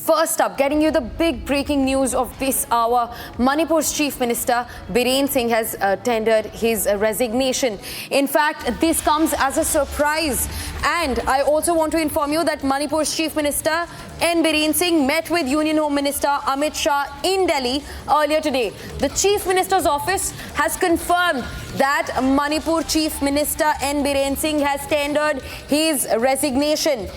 First up, getting you the big breaking news of this hour. Manipur's Chief Minister Biren Singh has tendered his resignation. In fact, this comes as a surprise. And I also want to inform you that Manipur's Chief Minister Biren Singh met with Union Home Minister Amit Shah in Delhi earlier today. The Chief Minister's office has confirmed that Manipur Chief Minister Biren Singh has tendered his resignation.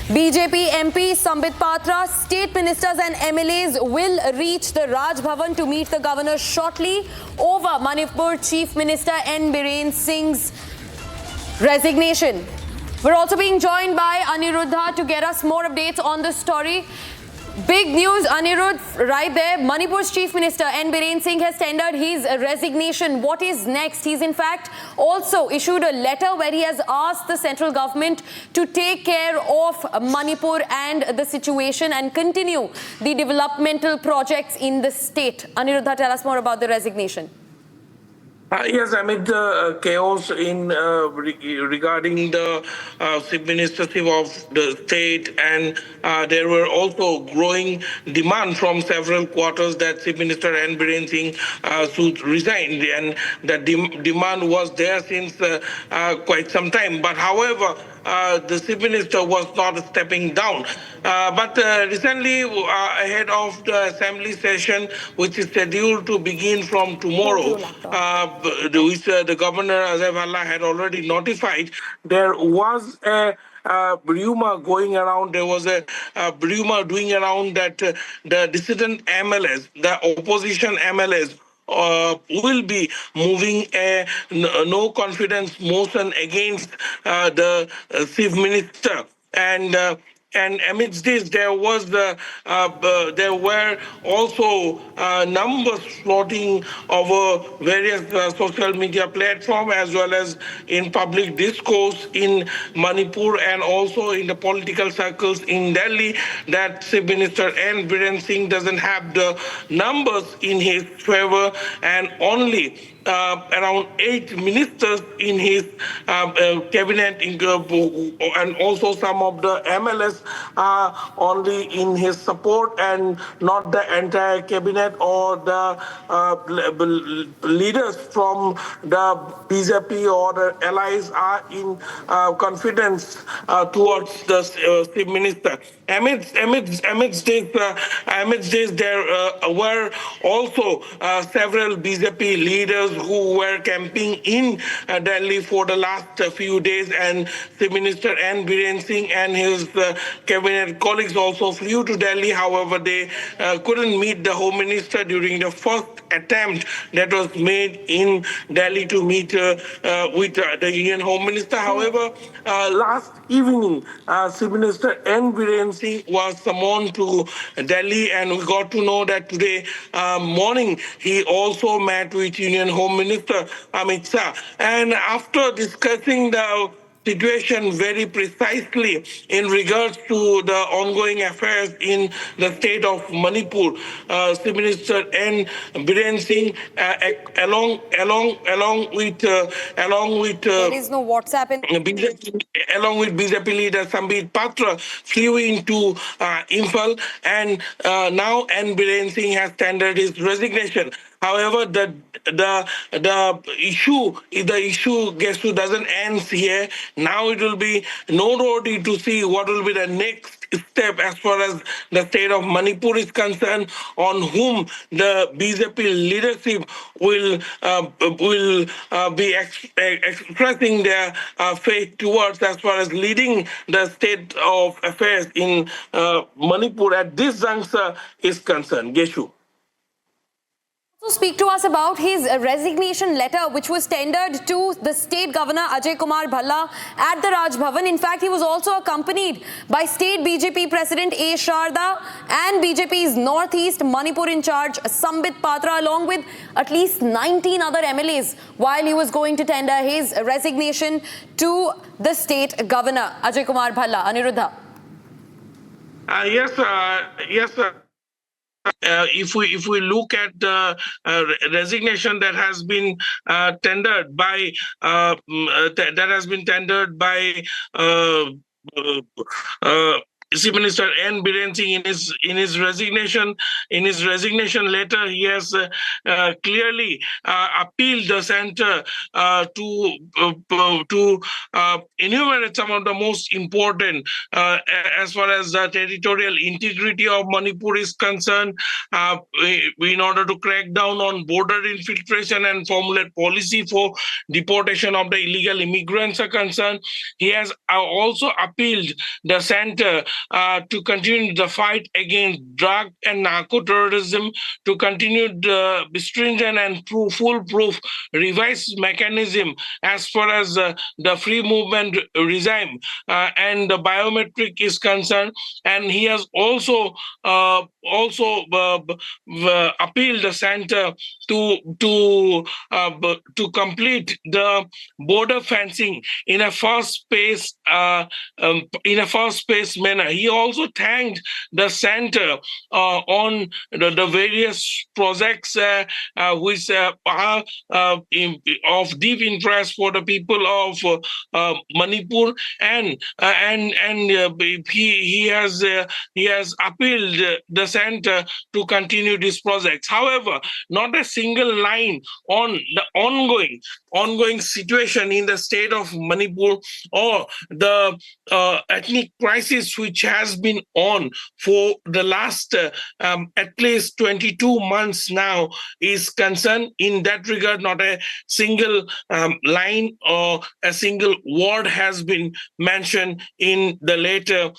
BJP MP Sambit Patra, state ministers and MLAs will reach the Raj Bhavan to meet the governor shortly over Manipur Chief Minister Biren Singh's resignation. We're also being joined by Aniruddha to get us more updates on the story. Big news, Anirudh, right there. Manipur's Chief Minister Biren Singh has tendered his resignation. What is next? He's in fact also issued a letter where he has asked the central government to take care of Manipur and the situation and continue the developmental projects in the state. Aniruddha, tell us more about the resignation. Yes, amid the chaos in regarding the chief ministership of the state, and there were also growing demand from several quarters that Chief Minister Biren Singh should resign, and that demand was there since quite some time. But however, the Chief Minister was not stepping down. But recently, ahead of the assembly session, which is scheduled to begin from tomorrow, which the Governor Ajay Bhalla had already notified, there was a rumor going around. There was a rumor doing around that the dissident MLAs, the opposition MLAs, will be moving a no confidence motion against the chief minister, and amidst this, there were also numbers floating over various social media platforms, as well as in public discourse in Manipur and also in the political circles in Delhi, that Chief Minister Biren Singh doesn't have the numbers in his favor, and only around 8 ministers in his cabinet, and also some of the MLAs are only in his support, and not the entire cabinet or the leaders from the BJP or the allies are in confidence towards the chief minister. Amidst this, there were also several BJP leaders who were camping in Delhi for the last few days, and Chief Minister Biren Singh and his cabinet colleagues also flew to Delhi. However, they couldn't meet the Home Minister during the first attempt that was made in Delhi to meet with the Union Home Minister. However, last evening, Chief Minister Biren Singh was summoned to Delhi, and we got to know that today morning he also met with Union Home Minister Amit Shah. And after discussing the situation very precisely in regards to the ongoing affairs in the state of Manipur, Chief Minister Biren Singh, along with there is no WhatsApp along with BJP leader Sambit Patra, flew into Imphal, and now Biren Singh has tendered his resignation. However, the issue doesn't end here. Now it will be noteworthy to see what will be the next step as far as the state of Manipur is concerned, on whom the BJP leadership will be expressing their faith towards, as far as leading the state of affairs in Manipur at this juncture is concerned. Geshu. So speak to us about his resignation letter, which was tendered to the state governor Ajay Kumar Bhalla at the Raj Bhavan. In fact, he was also accompanied by state BJP President A. Sharda and BJP's Northeast Manipur in charge Sambit Patra, along with at least 19 other MLAs, while he was going to tender his resignation to the state governor Ajay Kumar Bhalla. Aniruddha. Yes. If we look at the resignation that has been tendered by Chief Minister N. Biren Singh in his resignation letter, he has clearly appealed the center to enumerate some of the most important as far as the territorial integrity of Manipur is concerned, in order to crack down on border infiltration and formulate policy for deportation of the illegal immigrants are concerned. He has also appealed the center to continue the fight against drug and narco-terrorism, to continue the stringent and foolproof revised mechanism as far as the free movement regime and the biometric is concerned. And he has also appealed the center to complete the border fencing in a fast pace manner. He also thanked the center on the various projects which are of deep interest for the people of Manipur, and he has appealed the center to continue these projects. However, not a single line on the ongoing situation in the state of Manipur or the ethnic crisis which has been on for the last at least 22 months now is concerned. In that regard, not a single line or a single word has been mentioned in the letter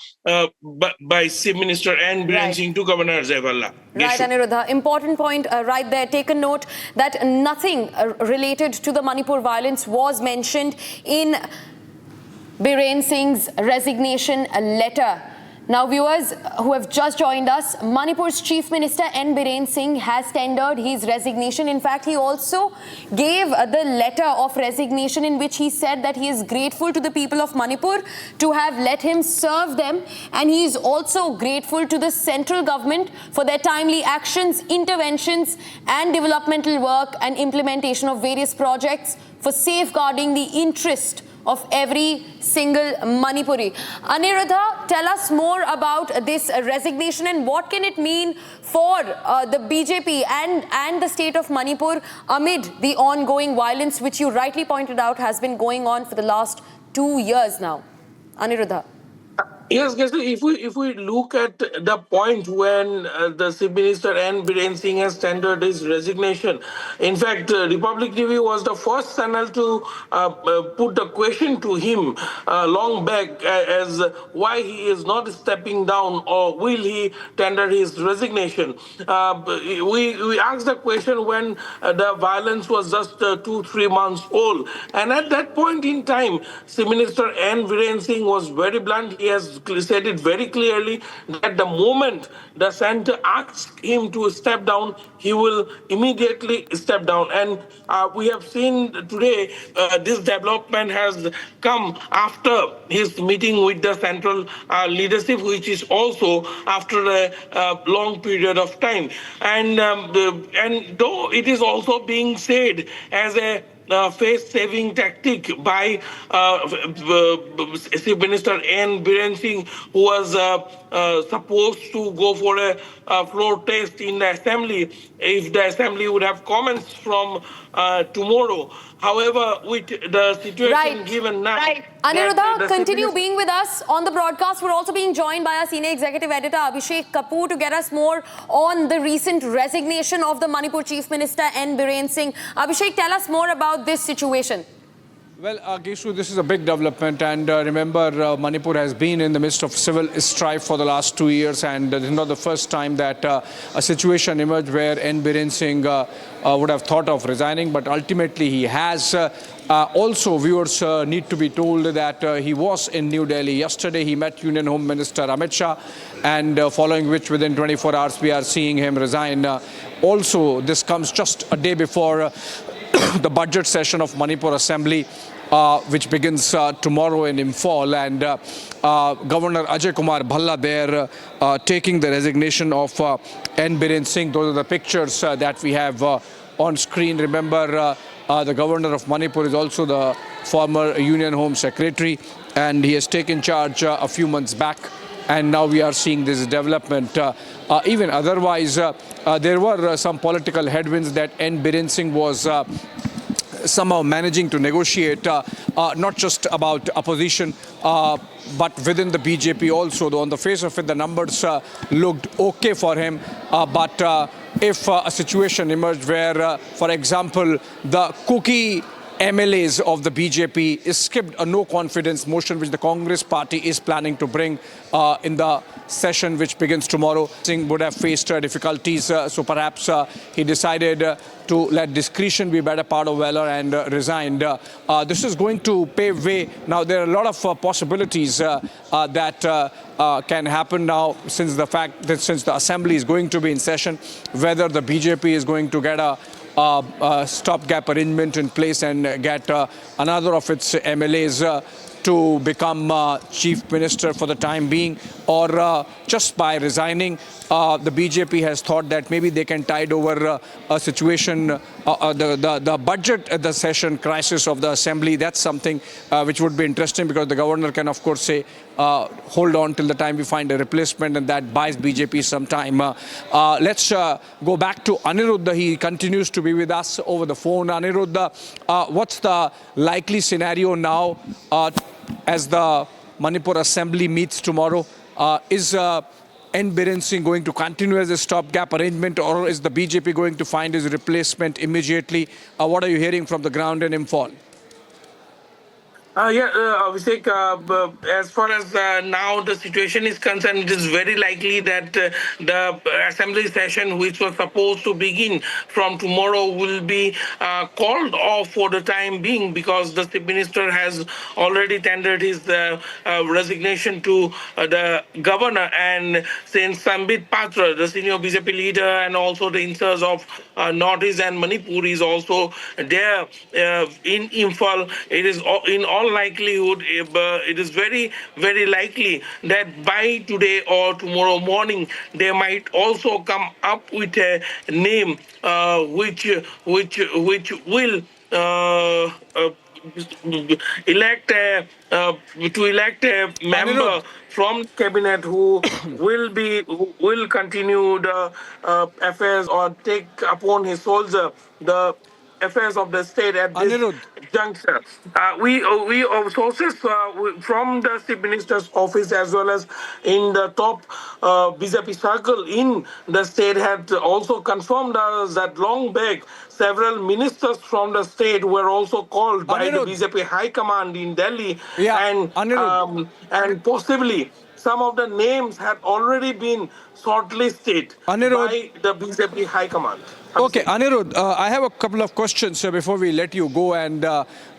by Chief Minister N. Biren Singh to Governor Ajay Kumar Bhalla. Right, Aniruddha. Important point right there. Take a note that nothing related to the Manipur violence was mentioned in Biren Singh's resignation letter. Now, viewers who have just joined us, Manipur's Chief Minister N. Biren Singh has tendered his resignation. In fact, he also gave the letter of resignation in which he said that he is grateful to the people of Manipur to have let him serve them, and he is also grateful to the central government for their timely actions, interventions and developmental work and implementation of various projects for safeguarding the interest of every single Manipuri. Aniruddha, tell us more about this resignation and what can it mean for the BJP and the state of Manipur amid the ongoing violence, which you rightly pointed out has been going on for the last 2 years now. Aniruddha. Yes, if we look at the point when the Chief Minister N. Biren Singh has tendered his resignation, in fact, Republic TV was the first channel to put the question to him long back as why he is not stepping down or will he tender his resignation. We asked the question when the violence was just 2-3 months old, and at that point in time, Chief Minister N. Biren Singh was very blunt. He has said it very clearly that the moment the center asks him to step down, he will immediately step down. And we have seen today this development has come after his meeting with the central leadership, which is also after a long period of time. And though it is also being said as a face-saving tactic by Chief Minister N. Biren Singh, who was supposed to go for a floor test in the assembly if the assembly would have comments from tomorrow. However, with the situation given now... Aniruddha, continue being with us on the broadcast. We're also being joined by our senior executive editor, Abhishek Kapoor, to get us more on the recent resignation of the Manipur Chief Minister N. Biren Singh. Abhishek, tell us more about this situation. Well, Geshu, this is a big development, and remember, Manipur has been in the midst of civil strife for the last 2 years, and this is not the first time that a situation emerged where N. Biren Singh would have thought of resigning, but ultimately he has. Also, viewers need to be told that he was in New Delhi. Yesterday, he met Union Home Minister Amit Shah, and following which, within 24 hours, we are seeing him resign. Also, this comes just a day before the budget session of Manipur Assembly, which begins tomorrow in Imphal, and Governor Ajay Kumar Bhalla there taking the resignation of N. Biren Singh. Those are the pictures that we have on screen. Remember, the Governor of Manipur is also the former Union Home Secretary, and he has taken charge a few months back. and now we are seeing this development. Even otherwise, there were some political headwinds that N. Biren Singh was somehow managing to negotiate, not just about opposition, but within the BJP also. Though on the face of it, the numbers looked okay for him. But if a situation emerged where, for example, the cookie MLAs of the BJP is skipped a no-confidence motion which the Congress party is planning to bring in the session which begins tomorrow. Singh would have faced difficulties, so perhaps he decided to let discretion be better part of valor and resigned. This is going to pave way. Now, there are a lot of possibilities that can happen now since the fact that since the assembly is going to be in session, whether the BJP is going to get a stopgap arrangement in place and get another of its MLAs to become chief minister for the time being, or just by resigning. The BJP has thought that maybe they can tide over a situation, the budget at the session crisis of the assembly. That's something which would be interesting, because the governor can, of course, say, hold on till the time we find a replacement, and that buys BJP some time. Let's go back to Aniruddha. He continues to be with us over the phone. Aniruddha, what's the likely scenario now as the Manipur Assembly meets tomorrow? Is N. Biren Singh going to continue as a stopgap arrangement, or is the BJP going to find his replacement immediately? What are you hearing from the ground in Imphal? Abhishek, as far as now the situation is concerned, it is very likely that the assembly session, which was supposed to begin from tomorrow, will be called off for the time being, because the chief minister has already tendered his resignation to the governor, and since Sambit Patra, the senior BJP leader and also the in charge of Northeast and Manipur, is also there in Imphal, it is in all likelihood, it is very, very likely that by today or tomorrow morning, they might also come up with a name which will elect a member from cabinet who will continue the affairs, or take upon his shoulders the affairs of the state at this juncture. We sources from the chief minister's office, as well as in the top BJP circle in the state, had also confirmed us that long back several ministers from the state were also called by the BJP High Command in Delhi, and possibly some of the names had already been shortlisted by the BJP High Command. Okay, Anirudh, I have a couple of questions before we let you go, and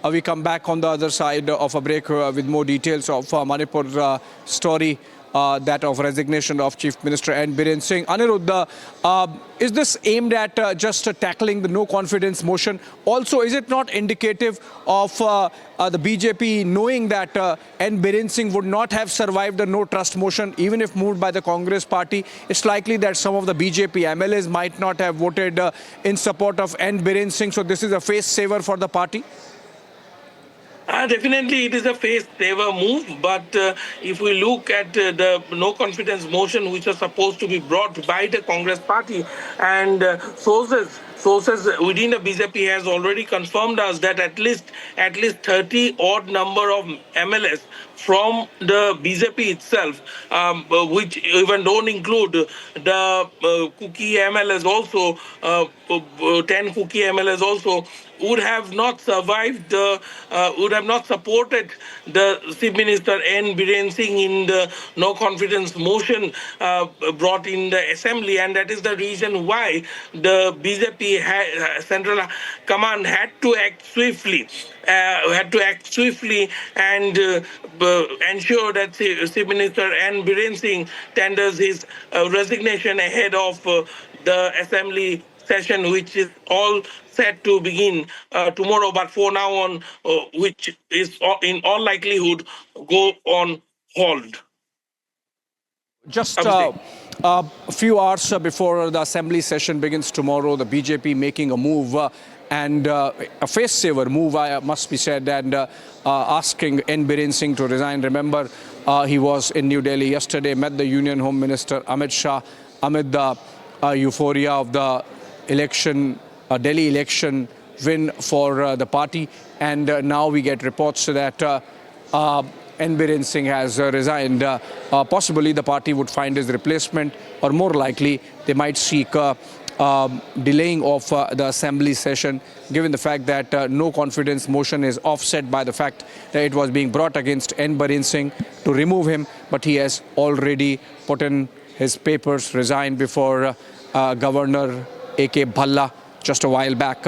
we come back on the other side of a break with more details of Manipur's story, that of resignation of Chief Minister N. Biren Singh. Anirudh, is this aimed at just tackling the no-confidence motion? Also, is it not indicative of the BJP knowing that N. Biren Singh would not have survived the no-trust motion, even if moved by the Congress party? It's likely that some of the BJP MLAs might not have voted in support of N. Biren Singh, so this is a face saver for the party? Definitely, it is a face-saver move, but if we look at the no-confidence motion, which was supposed to be brought by the Congress party, and sources within the BJP has already confirmed us that at least 30 odd number of MLAs from the BJP itself, which even don't include the cookie MLAs also, 10 cookie MLAs also, would have not survived, would have not supported the Chief Minister N. Biren Singh in the no-confidence motion brought in the assembly, and that is the reason why the BJP Central Command had to act swiftly. And ensure that Chief Minister N. Biren Singh tenders his resignation ahead of the assembly session, which is all set to begin tomorrow, but for now on, which is in all likelihood go on hold. Just a few hours before the assembly session begins tomorrow, the BJP making a move, and a face-saver move, must be said, and asking N. Biren Singh to resign. Remember, He was in New Delhi yesterday, met the Union Home Minister Amit Shah amid the euphoria of the election, Delhi election win for the party. And now we get reports that Biren Singh has resigned. Possibly the party would find his replacement, or more likely they might seek delaying of the assembly session, given the fact that no confidence motion is offset by the fact that it was being brought against Biren Singh to remove him, but he has already put in his papers, resigned before Governor Ajay Kumar Bhalla just a while back.